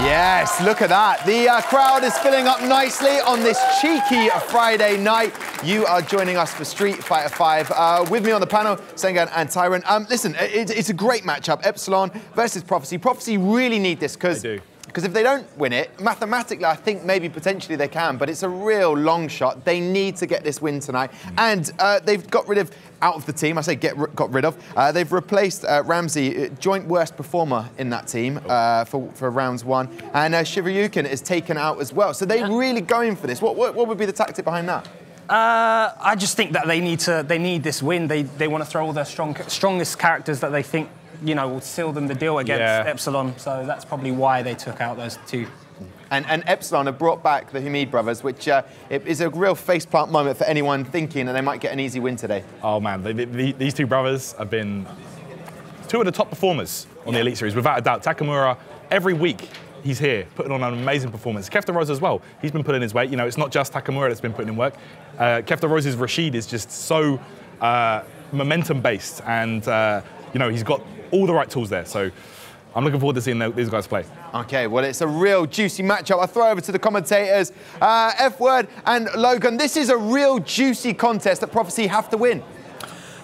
Yes, look at that. The crowd is filling up nicely on this cheeky Friday night. You are joining us for Street Fighter 5. With me on the panel, Sengan and Tyrant. Listen, it's a great matchup. Epsilon versus Prophecy. Prophecy really need this because if they don't win it, mathematically, I think maybe potentially they can, but it's a real long shot. They need to get this win tonight. And they've got rid of, out of the team, I say got rid of, they've replaced Ramsey, joint worst performer in that team for rounds 1. And Shivyukin is taken out as well. So they're really going for this. What would be the tactic behind that? I just think that they need this win. They want to throw all their strongest characters that they think, you know, will seal them the deal against Epsilon. So that's probably why they took out those two. And Epsilon have brought back the Hamid brothers, which it is a real faceplant moment for anyone thinking that they might get an easy win today. Oh man, these two brothers have been two of the top performers on the Elite Series, without a doubt. Takamura, every week he's here, putting on an amazing performance. Kefta Rose as well, he's been putting his weight. You know, it's not just Takamura that's been putting in work. Kefta Rose's Rashid is just so momentum-based, and you know, he's got all the right tools there. So I'm looking forward to seeing these guys play. Okay, well, it's a real juicy matchup. I'll throw over to the commentators. F-Word and Logan, this is a real juicy contest that Prophecy have to win.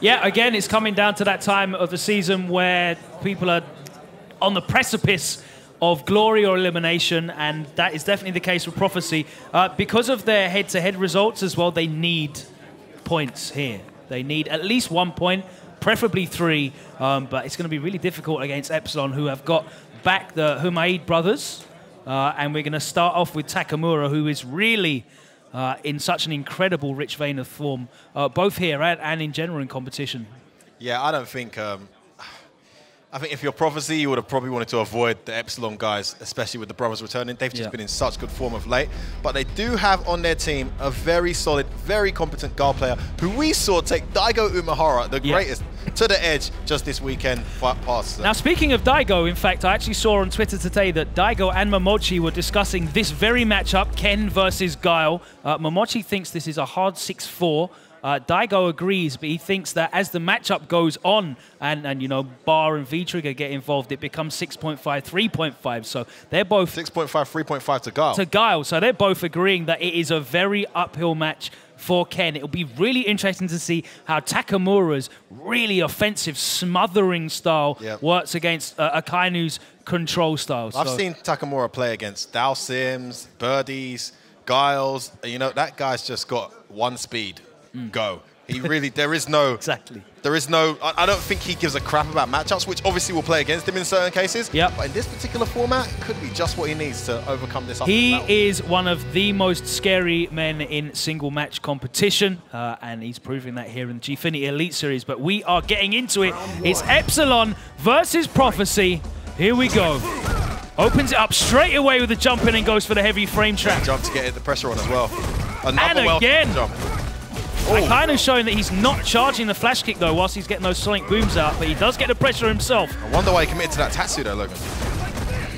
Yeah, again, it's coming down to that time of the season where people are on the precipice of glory or elimination, and that is definitely the case with Prophecy. Because of their head-to-head results as well, they need points here. They need at least 1 point, preferably 3, but it's going to be really difficult against Epsilon, who have got back the Humaid brothers, and we're going to start off with Takamura, who is really in such an incredible rich vein of form, both here and in general in competition. Yeah, I don't think... I think if you're Prophecy, you would have probably wanted to avoid the Epsilon guys, especially with the brothers returning. They've just been in such good form of late. But they do have on their team a very solid, very competent Guile player who we saw take Daigo Umehara, the greatest, to the edge just this weekend past. Now, speaking of Daigo, in fact, I actually saw on Twitter today that Daigo and Momochi were discussing this very matchup, Ken versus Guile. Momochi thinks this is a hard 6-4. Daigo agrees, but he thinks that as the matchup goes on and you know, Bar and V-Trigger get involved, it becomes 6.5, 3.5. So they're both... 6.5, 3.5 to Guile. To Guile. So they're both agreeing that it is a very uphill match for Ken. It'll be really interesting to see how Takamura's really offensive, smothering style works against Akainu's control style. I've seen Takamura play against Dow Sims, Birdies, Guiles. You know, that guy's just got one speed. Go. He really, there is no... Exactly. There is no... I don't think he gives a crap about matchups, which obviously will play against him in certain cases. But in this particular format, it could be just what he needs to overcome this. He is one of the most scary men in single match competition, and he's proving that here in the Gfinity Elite Series. But we are getting into it. It's Epsilon versus Prophecy. Here we go. Opens it up straight away with the jump in and goes for the heavy frame trap. Jump to get the pressure on as well. And again. Jump. Akainu's showing that he's not charging the flash kick, though, whilst he's getting those sonic booms out, but he does get the pressure himself. I wonder why he committed to that Tatsu, though, Logan.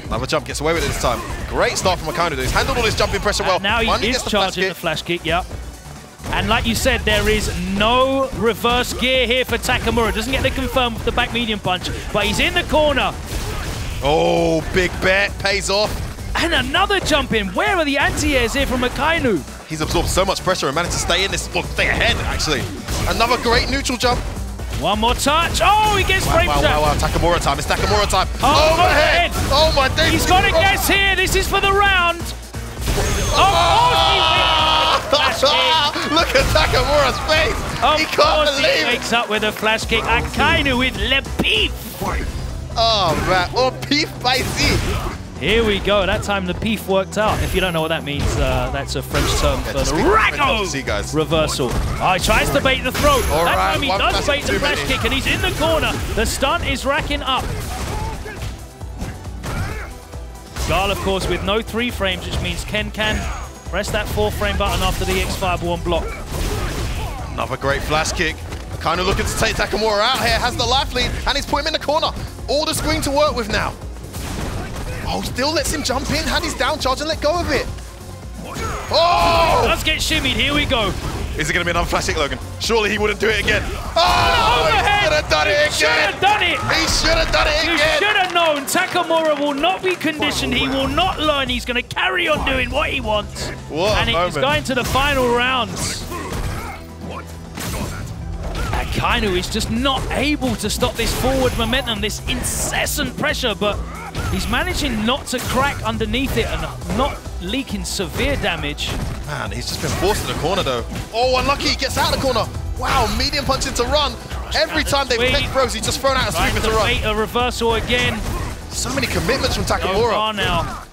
Another jump, gets away with it this time. Great start from Akainu. He's handled all his jumping pressure well. Now he is charging the flash kick, And like you said, there is no reverse gear here for Takamura. Doesn't get the confirm with the back medium punch, but he's in the corner. Oh, big bet, pays off. And another jump in. Where are the anti-airs here from Akainu? He's absorbed so much pressure and managed to stay in this, well, stay ahead, actually. Another great neutral jump. One more touch. Oh, he gets frame trap. Wow, Takamura time. It's Takamura time. Oh, overhead. Oh, my days. He's got a guess here. This is for the round. Look at Takamura's face. He can't believe it. He wakes up with a flash kick. Akainu with Le Pif. Oh, man. Oh, Pif by Z. Here we go. That time the Pif worked out. If you don't know what that means, that's a French term for the Rago reversal. Oh, he tries to bait the throat. That time he does bait the flash kick, and he's in the corner. The stun is racking up. Guile, of course, with no 3 frames, which means Ken can press that 4 frame button after the X Fireball on block. Another great flash kick. Kind of looking to take Takamura out here, has the life lead, and he's put him in the corner. All the screen to work with now. Oh, still lets him jump in, had his down charge and let go of it. Oh! Let's get shimmied, here we go. Is it going to be another flash kick, Logan? Surely he wouldn't do it again. Oh, he should have done it again. Should have done it. He should have done it again. You should have known. Takamura will not be conditioned. He will not learn. He's going to carry on doing what he wants. What and it's going to the final rounds. Akainu is just not able to stop this forward momentum, this incessant pressure, but he's managing not to crack underneath it and not leaking severe damage. Man, he's just been forced to the corner though. Oh, unlucky, he gets out of the corner. Wow, medium punch into run. Every time they've picked throws, he's just thrown out a sweep into run. A reversal again. So many commitments from Takamura. Now.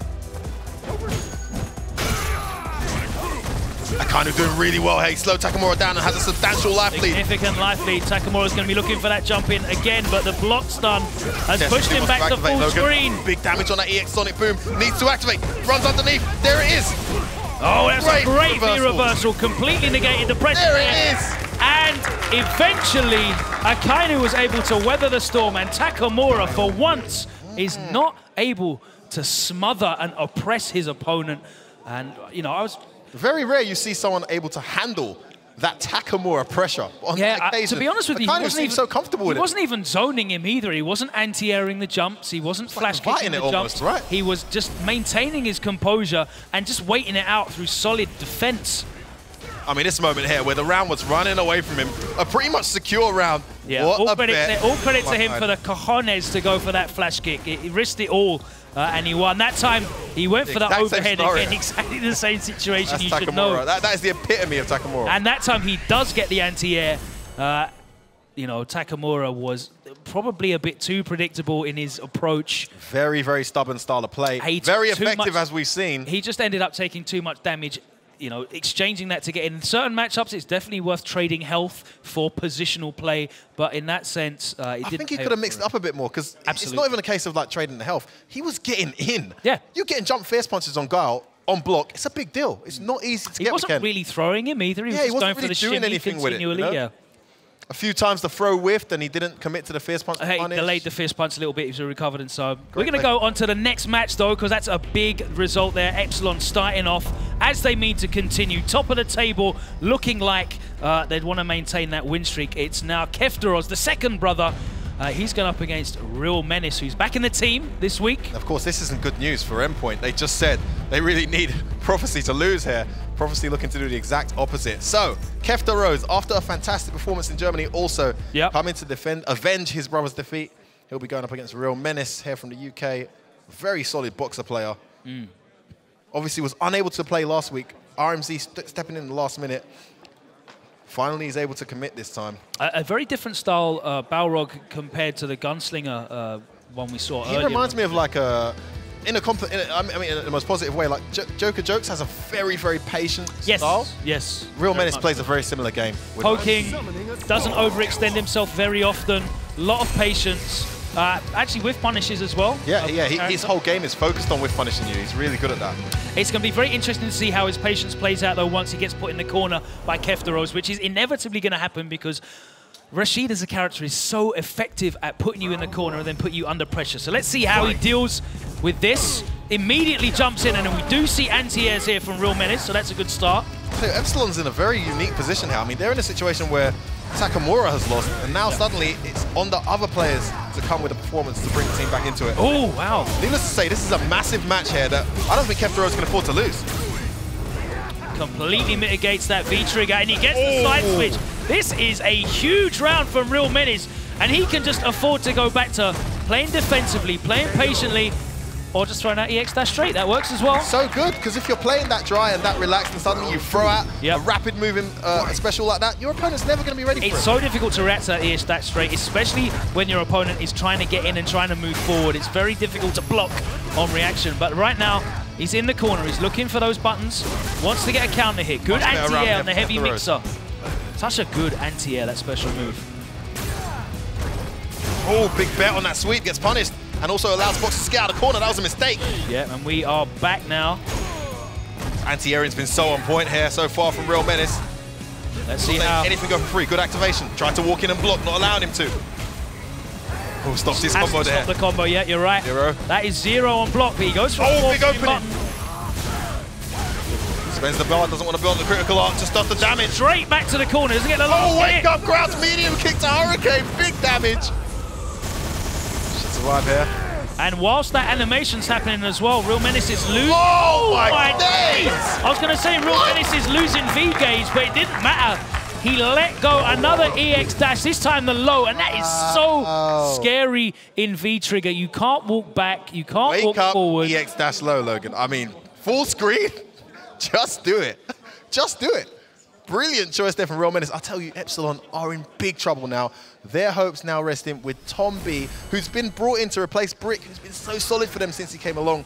Akainu doing really well here. He slowed Takamura down and has a substantial life lead. Significant life lead. Takamura's going to be looking for that jump in again, but the block stun has pushed him back to full screen. Big damage on that EX Sonic Boom. Needs to activate. Runs underneath. There it is. Oh, that's a great reversal. Completely negated the pressure. There it is. And eventually, Akainu was able to weather the storm, and Takamura, for once, is not able to smother and oppress his opponent. And, you know, I was... Very rare you see someone able to handle that Takamura pressure on that occasion. To be honest with you, he wasn't even so comfortable with it. He wasn't even zoning him either. He wasn't anti-airing the jumps. He wasn't flash kicking the jumps. Right? He was just maintaining his composure and just waiting it out through solid defense. I mean, this moment here where the round was running away from him, a pretty much secure round. Yeah, all credit to him for the cojones to go for that flash kick. He risked it all. And he won. That time, he went for that overhead again. Exactly the same situation. That's you Takamura. Should know. That is the epitome of Takamura. And that time, he does get the anti-air. You know, Takamura was probably a bit too predictable in his approach. Very, very stubborn style of play. Very effective, as we've seen. He just ended up taking too much damage. You know, exchanging that to get in certain matchups, it's definitely worth trading health for positional play. But in that sense, I think he could have mixed it up a bit more, because it's not even a case of like trading the health. He was getting in. Yeah, you're getting jump fierce punches on Guile on block. It's a big deal. It's not easy to get. He wasn't really throwing him either. He was just going for the shimmy continually. With it, you know? Yeah. A few times the throw whiffed and he didn't commit to the fierce punch. He delayed the fierce punch a little bit. He was recovered, and so we're going to go on to the next match though, because that's a big result there. Epsilon starting off as they mean to continue, top of the table, looking like they'd want to maintain that win streak. It's now Kefteros, the second brother. He's going up against Real Menace, who's back in the team this week. Of course, this isn't good news for Endpoint. They just said they really need Prophecy to lose here. Prophecy looking to do the exact opposite. So, Kefteros, after a fantastic performance in Germany, also coming to avenge his brother's defeat. He'll be going up against Real Menace here from the UK. Very solid boxer player. Obviously was unable to play last week. RMZ stepping in the last minute. Finally, he's able to commit this time. A very different style Balrog compared to the Gunslinger one we saw earlier. He reminds me of like a... in the most positive way, like Joker Jokes has a very, very patient style. Yes. Real Menace plays a very similar game. Poking, doesn't overextend himself very often, a lot of patience. Actually with punishes as well. Yeah, his whole game is focused on whiff punishing you. He's really good at that. It's going to be very interesting to see how his patience plays out though once he gets put in the corner by Kefteros, which is inevitably going to happen because Rashid as a character is so effective at putting you in the corner and then put you under pressure. So let's see how he deals with this. Immediately jumps in, and we do see anti-airs here from Real Menace, so that's a good start. So Epsilon's in a very unique position here. I mean, they're in a situation where Takamura has lost, and now suddenly it's on the other players to come with a performance to bring the team back into it. Oh, wow. Needless to say, this is a massive match here that I don't think Kefteros can afford to lose. Completely mitigates that V-trigger, and he gets the side switch. This is a huge round from Real Menace, and he can just afford to go back to playing defensively, playing patiently, or just throwing out EX dash straight. That works as well. So good, because if you're playing that dry and that relaxed and suddenly you throw out a rapid moving special like that, your opponent's never going to be ready for it. It's so difficult to react to that EX dash straight, especially when your opponent is trying to get in and trying to move forward. It's very difficult to block on reaction, but right now, he's in the corner, he's looking for those buttons, wants to get a counter hit. Good anti-air on the heavy mixer. Such a good anti-air, that special move. Oh, big bet on that sweep, gets punished, and also allows Fox to skate out of the corner. That was a mistake. Yeah, and we are back now. Anti-airing's been so on point here so far from Real Menace. Let's see how... anything go for free, good activation. Tried to walk in and block, not allowing him to. Oh, stops his combo there. Stop the combo, yeah, you're right. 0. That is 0 on block, but he goes for big opening. Spends the bar, doesn't want to build the critical arc to stop the damage. Straight back to the corner, doesn't get the last wake hit. up, Grouse medium kick to Hurricane, big damage. Should survive here. And whilst that animation's happening as well, Real Menace is losing. Oh my days! I was going to say Real Menace is losing V-gauge, but it didn't matter. He let go another EX dash, this time the low, and that is so scary in V-Trigger. You can't walk back, you can't walk forward. EX dash low, Logan. I mean, full screen, just do it. Just do it. Brilliant choice there from Real Menace. I tell you, Epsilon are in big trouble now. Their hopes now resting with Tom B, who's been brought in to replace Brick, who's been so solid for them since he came along.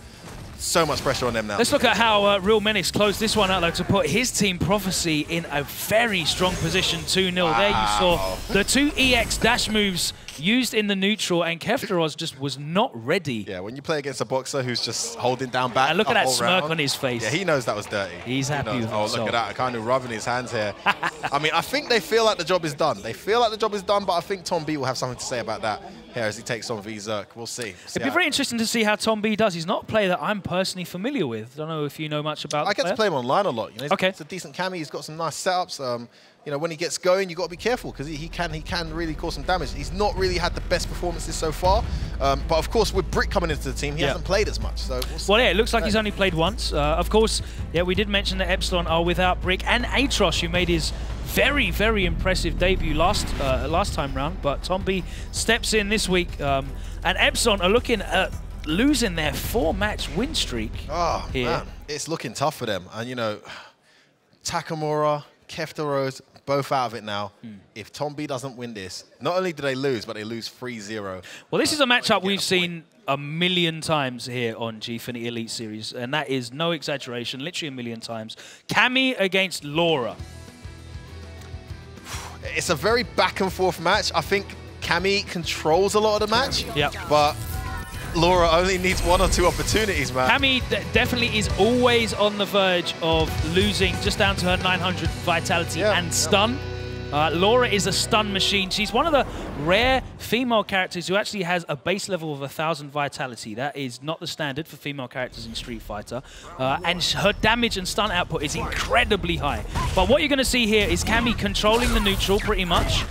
So much pressure on them now. Let's look at how Real Menace closed this one out, though, to put his team Prophecy in a very strong position, 2-0. There you saw the 2 EX dash moves used in the neutral, and Kefteros just was not ready. Yeah, when you play against a boxer who's just holding down back. And look at that smirk on his face. Yeah, he knows that was dirty. He's happy with himself. Oh, look at that, kind of rubbing his hands here. I mean, I think they feel like the job is done. They feel like the job is done, but I think Tom B will have something to say about that here as he takes on V-Zerk. We'll see. It'd be very interesting to see how Tom B does. He's not a player that I'm personally familiar with. Don't know if you know much about I get to play him online a lot. You know, he's a decent cami. He's got some nice setups. You know, when he gets going, you got to be careful because he can really cause some damage. He's not really had the best performances so far, but of course with Brick coming into the team, he hasn't played as much. So well, yeah, it looks like he's only played once. Of course, yeah, we did mention that Epsilon are without Brick and Atrosh, who made his very, very impressive debut last time round. But Tom B steps in this week, and Epsilon are looking at losing their 4-match win streak. Oh here. Man, it's looking tough for them. And you know, Takamura, Kefteros, both out of it now. If Tom B doesn't win this, not only do they lose, but they lose 3-0. Well, this is a matchup we've seen a million times here on Gfinity Elite Series, and that is no exaggeration, literally a million times. Cammy against Laura. It's a very back and forth match. I think Cammy controls a lot of the match, but Laura only needs 1 or 2 opportunities, man. Cammy definitely is always on the verge of losing just down to her 900 vitality and stun. Laura is a stun machine. She's one of the rare female characters who actually has a base level of 1,000 vitality. That is not the standard for female characters in Street Fighter. And her damage and stun output is incredibly high. But what you're going to see here is Cammy controlling the neutral pretty much.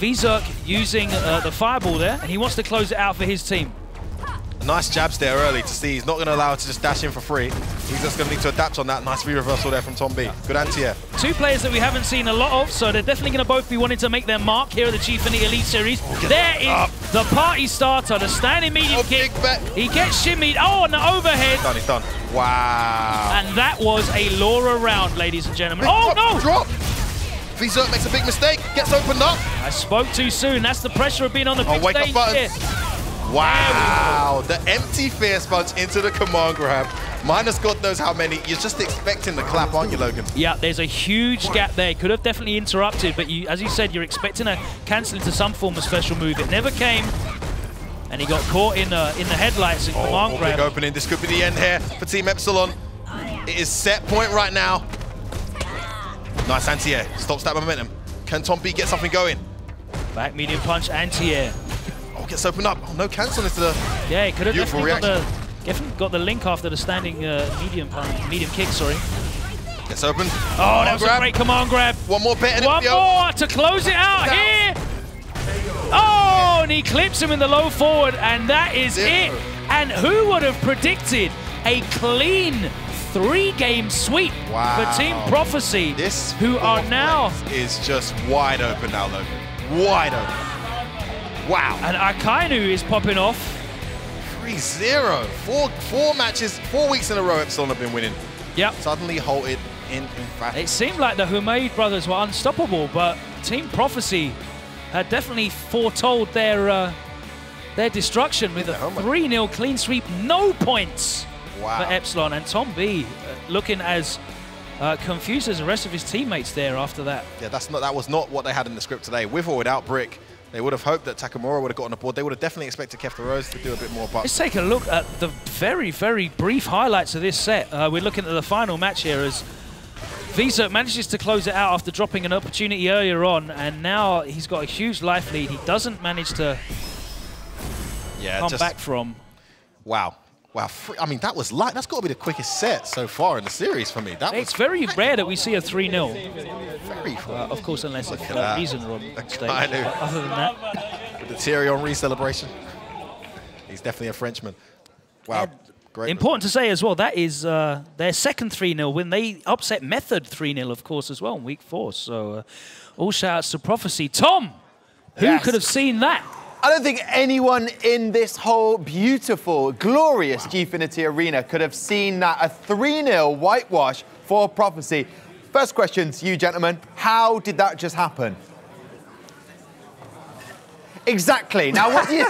V-Zerk using the fireball there, and he wants to close it out for his team. Nice jabs there early to see. He's not going to allow her to just dash in for free. He's just going to need to adapt on that. Nice V-reversal there from Tom B. Good anti-air. 2 players that we haven't seen a lot of, so they're definitely going to both be wanting to make their mark here at the Gfinity Elite Series. There is the party starter, the standing medium kick. He gets shimmied. Oh, on the overhead. He's done. Wow. And that was a Laura round, ladies and gentlemen. Oh, no! Drop. V-Zerk makes a big mistake, gets opened up. I spoke too soon. That's the pressure of being on the big wake stage up button. here. Wow, the empty fierce punch into the command grab. Minus God knows how many. You're just expecting the clap, aren't you, Logan? Yeah, there's a huge gap there. Could have definitely interrupted, but as you said, you're expecting a cancel into some form of special move. It never came, and he got caught in the headlights and command grab. Big opening. This could be the end here for Team Epsilon. It is set point right now. Nice anti-air. Stops that momentum. Can Tom B get something going? Back medium punch, anti-air. Oh, gets opened up. Oh, no cancel into the yeah, he could have definitely got the link after the standing medium kick, sorry. Gets open. Oh, that was a great command grab. One more bit. One more to close it out here. Oh, and he clips him in the low forward, and that is it. And who would have predicted a clean 3-game sweep for Team Prophecy, who are now is just wide open now, Logan. Wide open. Wow. And Akainu is popping off. 3-0. Four weeks in a row Epsilon have been winning. Yep. Suddenly halted in fact. It seemed like the Humaid brothers were unstoppable, but Team Prophecy had definitely foretold their destruction with a 3-0 clean sweep, no points. Wow. For Epsilon, and Tom B looking as confused as the rest of his teammates there after that. Yeah, that was not what they had in the script today. With or without Brick, they would have hoped that Takamura would have gotten aboard. They would have definitely expected Kefteros to do a bit more. But let's take a look at the very, very brief highlights of this set. We're looking at the final match here as V-Zerk manages to close it out after dropping an opportunity earlier on, and now he's got a huge life lead. He doesn't manage to come back from. Wow. Wow, I mean, that was light. That's got to be the quickest set so far in the series for me. It's very rare that we see a 3-0. Very Of course, unless it's Reason on stage. Other than that. With the Thierry Henry celebration. He's definitely a Frenchman. Wow, great. Important to say as well, that is their second 3-0 win. They upset Method 3-0, of course, as well in week 4. So all shout-outs to Prophecy. Tom, who could have seen that? I don't think anyone in this whole beautiful, glorious Gfinity arena could have seen that. A 3-0 whitewash for Prophecy. First question to you, gentlemen. How did that just happen? Exactly. Now, what do you...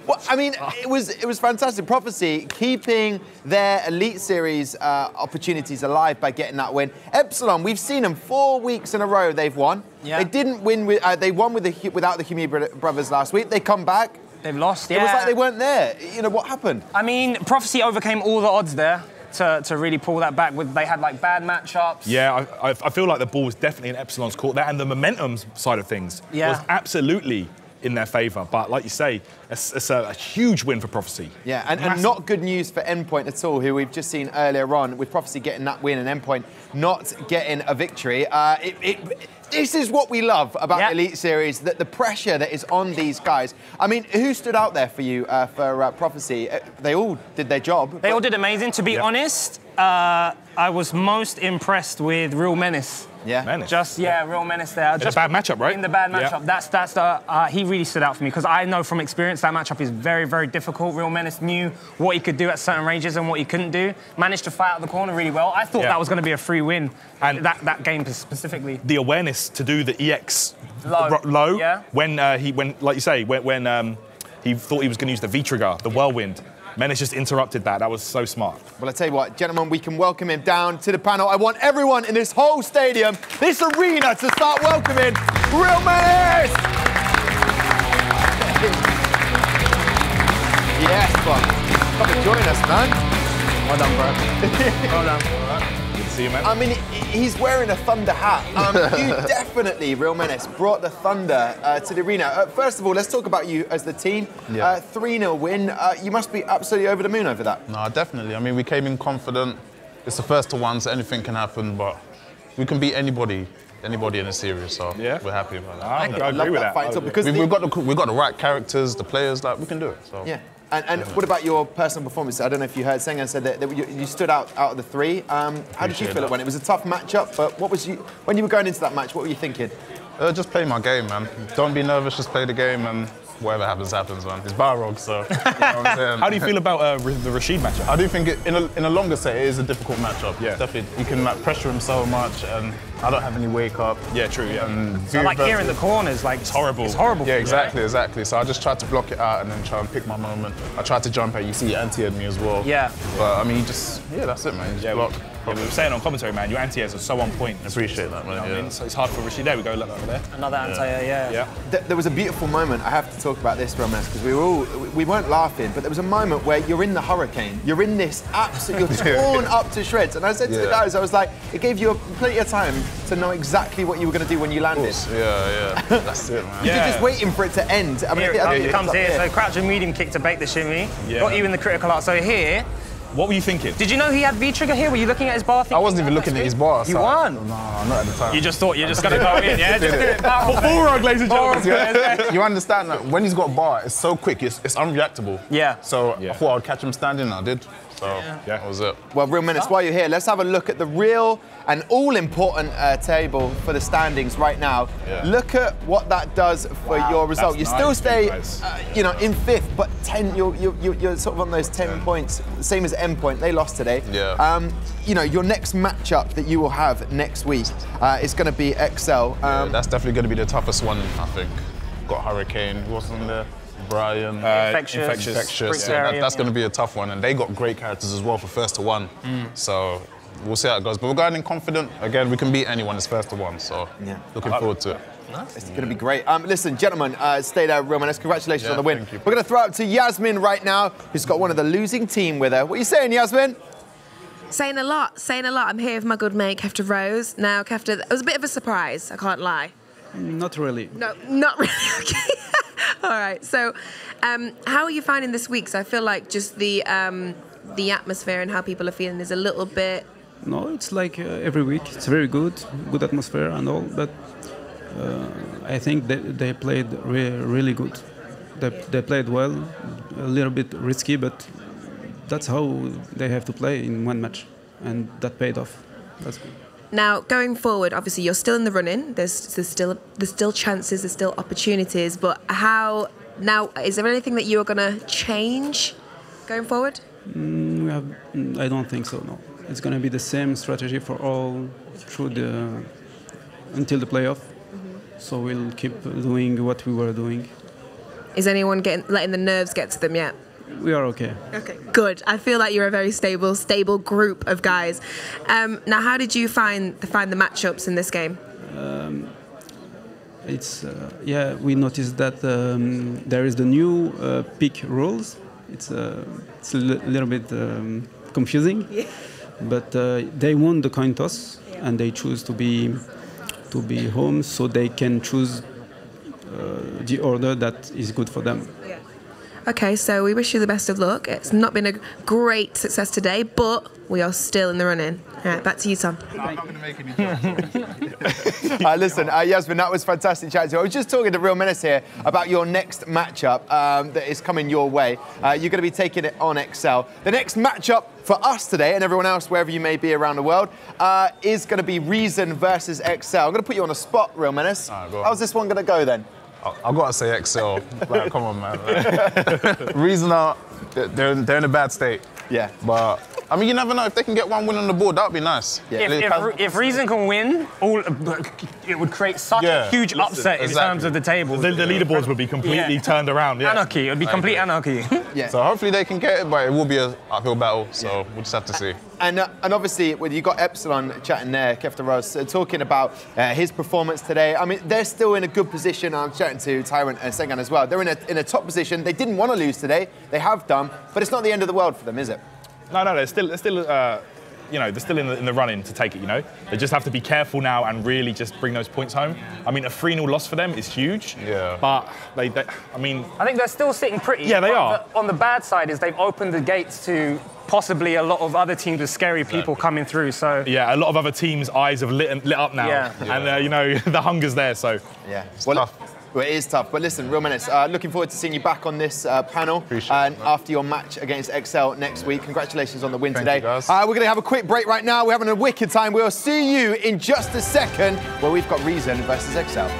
well, I mean, it was fantastic. Prophecy keeping their Elite Series opportunities alive by getting that win. Epsilon, we've seen them 4 weeks in a row they've won. Yeah. They didn't win with... they won with without the Humi brothers last week. They come back. They've lost, It was like they weren't there. You know, what happened? I mean, Prophecy overcame all the odds there to really pull that back. They had, like, bad matchups. Yeah, I feel like the ball was definitely in Epsilon's court there, and the momentum side of things was absolutely in their favour. But like you say, it's a huge win for Prophecy. Yeah, and not good news for Endpoint at all, who we've just seen earlier on, with Prophecy getting that win and Endpoint not getting a victory. This is what we love about the Elite Series, that the pressure that is on these guys. I mean, who stood out there for you for Prophecy? They all did their job. They all did amazing. To be honest, I was most impressed with Real Menace. Yeah, Menace. Real Menace there. In the bad matchup, right? In the bad matchup, he really stood out for me, because I know from experience that matchup is very, very difficult. Real Menace knew what he could do at certain ranges and what he couldn't do. Managed to fight out the corner really well. I thought that was going to be a free win, and that game specifically. The awareness to do the EX low when like you say, when he thought he was going to use the V trigger, the whirlwind. Menace just interrupted that. That was so smart. Well, I tell you what, gentlemen, we can welcome him down to the panel. I want everyone in this whole stadium, this arena, to start welcoming Real Menace! Yes, bro. Come and join us, man. Well done, bro. Well done. Good to see you, man. I mean, he's wearing a Thunder hat. You definitely, Real Menace, brought the Thunder to the arena. First of all, let's talk about you as the team. 3-0 win. You must be absolutely over the moon over that. No, definitely. I mean, we came in confident. It's the first to one, so anything can happen, but we can beat anybody in the series, so we're happy about that. I agree with that. Because we've got the right characters, the players, like, we can do it. So. Yeah. And what about your personal performance? I don't know if you heard Sengan said that you stood out of the three. How did you feel it went? It was a tough matchup, but when you were going into that match, what were you thinking? Just play my game, man. Don't be nervous, just play the game, and whatever happens, happens, man. It's Balrog, so you know what I'm saying? How do you feel about the Rashid matchup? I do think in a longer set, it is a difficult matchup. Yeah. Definitely, you can like pressure him so much, and I don't have any wake up. Yeah, true, yeah. So like here in the corners, like it's horrible. It's horrible. Yeah, exactly. So I just tried to block it out and then try and pick my moment. I tried to jump at you, see anti-ed me as well. Yeah. But I mean, that's it, man. You just block. Yeah, we were saying on commentary, man, your anti-airs are so on point. I appreciate that, man. You know what I mean? So it's hard for Rashid. There we go, look over there. Another anti-air, yeah. There was a beautiful moment, I have to talk about this, Romanes, because we weren't laughing, but there was a moment where you're in the hurricane, you're in this absolute, you're torn up to shreds. And I said to the guys, I was like, it gave you plenty of time to know exactly what you were going to do when you landed. Yeah. That's it, man. You're just waiting for it to end. I mean, it comes here. So crouch and medium kick to bake the shimmy. Got you in the critical art. So here. What were you thinking? Did you know he had V-trigger here? Were you looking at his bar? I wasn't even looking at his bar. You won. No, not at the time. You just thought you're just going to go in, yeah? Just do it. Balrog, ladies and gentlemen. You understand that when he's got bar, it's so quick, it's unreactable. Yeah. So I thought I'd catch him standing, I did. So that was it. Well, Real Menace, while you're here, let's have a look at the real and all-important table for the standings right now. Look at what that does for your result. You still stay, in 5th, but 10. You're sort of on those 10 points, same as Endpoint. They lost today. Yeah. Your next matchup that you will have next week is going to be XL. That's definitely going to be the toughest one, I think. Got Hurricane. Who was on there? Brian. Infectious. Yeah, that's going to be a tough one, and they got great characters as well for first to one. So we'll see how it goes. But we're going in confident. Again, we can beat anyone as first to one. So looking forward to it. It's going to be great. Listen, gentlemen, stay there, Real Menace. Congratulations on the win. Thank you. We're going to throw it to Yasmin right now, who's got one of the losing team with her. What are you saying, Yasmin? Saying a lot. I'm here with my good mate, Kefta Rose. Now, Kefta, it was a bit of a surprise, I can't lie. Not really. No, not really. Okay. All right. So, how are you finding this week? So I feel like just the atmosphere and how people are feeling is a little bit. No, it's like every week. It's very good atmosphere and all. But I think they played really good. They played well, a little bit risky, but that's how they have to play in one match, and that paid off. That's good. Now, going forward, obviously you're still in the running. There's still chances, there's still opportunities. But how now? Is there anything that you're gonna change going forward? I don't think so. No, it's gonna be the same strategy for all through until the playoff. So we'll keep doing what we were doing. Is anyone letting the nerves get to them yet? We are okay. Okay, good. I feel like you're a very stable group of guys. Now, how did you find the matchups in this game? We noticed that there is the new pick rules. It's a little bit confusing, but they won the coin toss and they choose to be home, so they can choose the order that is good for them. Yeah. Okay, so we wish you the best of luck. It's not been a great success today, but we are still in the running. All right, back to you, Tom. I'm not going to make any jokes. Listen, Yasmin, that was fantastic chatting to you. I was just talking to Real Menace here about your next matchup that is coming your way. You're going to be taking it on Excel. The next matchup for us today, and everyone else, wherever you may be around the world, is going to be Reason versus Excel. I'm going to put you on the spot, Real Menace. How's this one going to go then? I've got to say Excel. Like, come on, man. Like, Reason, they're in a bad state. Yeah. But, I mean, you never know. If they can get one win on the board, that would be nice. Yeah. If Reason can win, it would create such a huge upset in terms of the table. The leaderboards would be completely turned around. Yeah. Anarchy. It would be complete anarchy. Yeah. So hopefully they can get it, but it will be an uphill battle. So we'll just have to see. And obviously, when you got Epsilon chatting there, Kefta Rose, talking about his performance today. I mean, they're still in a good position. I'm chatting to Tyrant and Sengan as well. They're in a top position. They didn't want to lose today. They have done, but it's not the end of the world for them, is it? No, they're still they're still in the running to take it, you know. They just have to be careful now and really just bring those points home. I mean, a 3-0 loss for them is huge. Yeah. But I think they're still sitting pretty. Yeah, they are. On the bad side is they've opened the gates to possibly a lot of other teams with scary people coming through. So yeah, a lot of other teams' eyes have lit up now. Yeah. And you know, the hunger's there. So yeah, it's tough. Well, it is tough, but listen, Real Menace, looking forward to seeing you back on this panel. Appreciate it, after your match against Excel next week. Congratulations on the win Thank today. you, guys. We're going to have a quick break right now. We're having a wicked time. We'll see you in just a second where we've got Reason versus Excel.